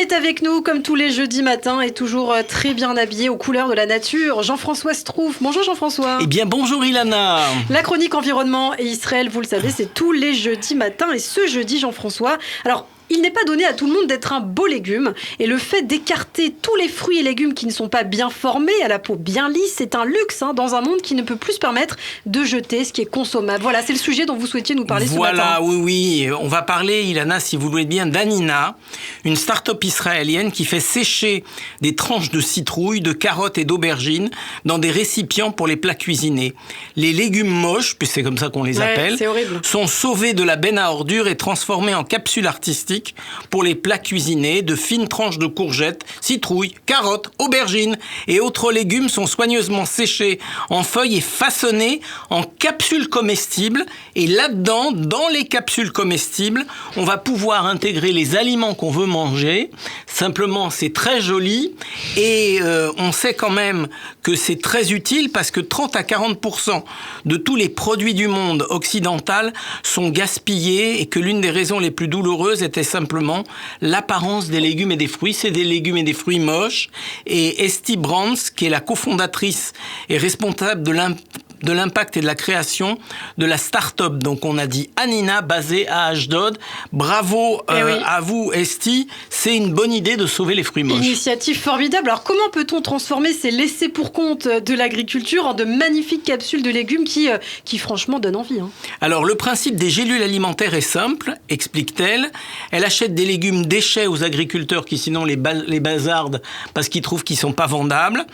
est avec nous comme tous les jeudis matins et toujours très bien habillé aux couleurs de la nature. Jean-François Strouf. Bonjour Jean-François. Eh bien bonjour Ilana. La chronique environnement et Israël, vous le savez, c'est tous les jeudis matins. Et ce jeudi, Jean-François, alors il n'est pas donné à tout le monde d'être un beau légume. Et le fait d'écarter tous les fruits et légumes qui ne sont pas bien formés, à la peau bien lisse, c'est un luxe dans un monde qui ne peut plus se permettre de jeter ce qui est consommable. Voilà, c'est le sujet dont vous souhaitiez nous parler ce matin. Voilà, oui. On va parler, Ilana, si vous voulez bien, d'Anina, une start-up israélienne qui fait sécher des tranches de citrouille, de carottes et d'aubergines dans des récipients pour les plats cuisinés. Les légumes moches, puis c'est comme ça qu'on les appelle, sont sauvés de la benne à ordures et transformés en capsules artistiques pour les plats cuisinés. De fines tranches de courgettes, citrouilles, carottes, aubergines et autres légumes sont soigneusement séchés en feuilles et façonnés en capsules comestibles. Et là-dedans, dans les capsules comestibles, on va pouvoir intégrer les aliments qu'on veut manger. Simplement, c'est très joli et on sait quand même que c'est très utile parce que 30 à 40% de tous les produits du monde occidental sont gaspillés et que l'une des raisons les plus douloureuses était simplement l'apparence des légumes et des fruits. C'est des légumes et des fruits moches. Et Esti Brands, qui est la cofondatrice et responsable de l'impact et de la création de la start-up. Donc on a dit Anina, basée à Ashdod. Bravo à vous, Esti. C'est une bonne idée de sauver les fruits moches. Initiative formidable. Alors comment peut-on transformer ces laissés pour compte de l'agriculture en de magnifiques capsules de légumes qui franchement donnent envie Alors le principe des gélules alimentaires est simple, explique-t-elle. Elle achète des légumes déchets aux agriculteurs qui sinon les bazardent parce qu'ils trouvent qu'ils sont pas vendables.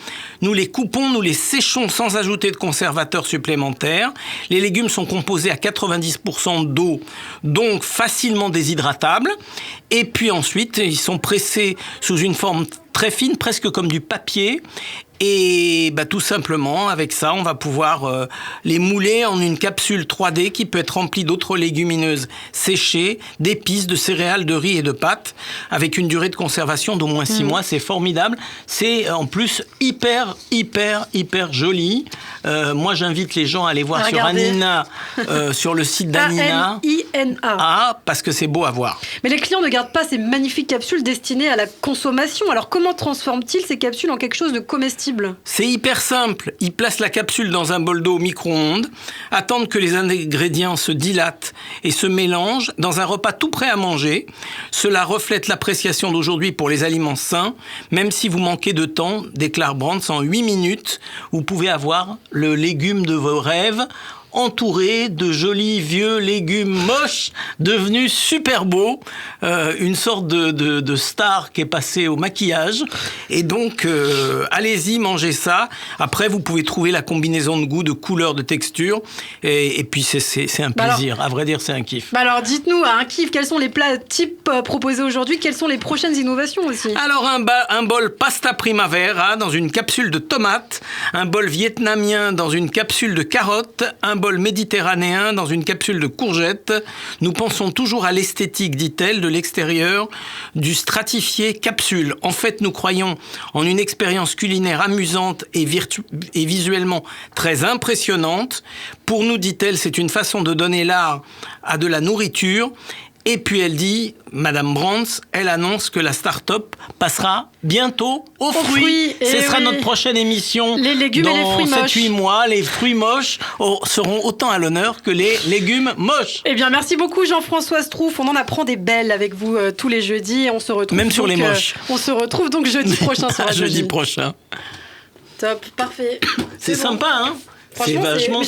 Nous les coupons, nous les séchons sans ajouter de conservateurs supplémentaires. Les légumes sont composés à 90% d'eau, donc facilement déshydratables. Et puis ensuite, ils sont pressés sous une forme très fine, presque comme du papier. Et tout simplement, avec ça, on va pouvoir les mouler en une capsule 3D qui peut être remplie d'autres légumineuses séchées, d'épices, de céréales, de riz et de pâtes, avec une durée de conservation d'au moins 6 mois. C'est formidable. C'est en plus hyper joli. Moi, j'invite les gens à aller voir sur Anina, sur le site d'Anina. A-N-I-N-A. Parce que c'est beau à voir. Mais les clients ne gardent pas ces magnifiques capsules destinées à la consommation. Alors, comment transforment-ils ces capsules en quelque chose de comestible ? C'est hyper simple. Ils placent la capsule dans un bol d'eau au micro-ondes, attendent que les ingrédients se dilatent et se mélangent dans un repas tout prêt à manger. Cela reflète l'appréciation d'aujourd'hui pour les aliments sains. Même si vous manquez de temps, déclare Brands, en 8 minutes, vous pouvez avoir le légume de vos rêves, entouré de jolis vieux légumes moches devenus super beaux, une sorte de star qui est passée au maquillage. Et donc, allez-y, mangez ça. Après, vous pouvez trouver la combinaison de goût, de couleur, de texture. Et puis, c'est un plaisir. À vrai dire, c'est un kiff. Alors, dites-nous, un kiff, quels sont les plats types proposés aujourd'hui? Quelles sont les prochaines innovations aussi? Alors, un bol pasta primavera dans une capsule de tomates, un bol vietnamien dans une capsule de carottes, un bol méditerranéen dans une capsule de courgettes. Nous pensons toujours à l'esthétique, dit-elle, de l'extérieur du stratifié capsule. En fait, nous croyons en une expérience culinaire amusante et visuellement très impressionnante. Pour nous, dit-elle, c'est une façon de donner l'art à de la nourriture. Et puis elle dit, Madame Brands, elle annonce que la start-up passera bientôt aux fruits. Ce sera notre prochaine émission. Les légumes et les fruits moches. 7-8 mois, les fruits moches seront autant à l'honneur que les légumes moches. Eh bien, merci beaucoup Jean-François Strouf. On en apprend des belles avec vous tous les jeudis. On se retrouve même sur les moches. On se retrouve donc jeudi prochain sur Radio J. Jeudi prochain. Top, parfait. C'est sympa, hein? Franchement, c'est vachement...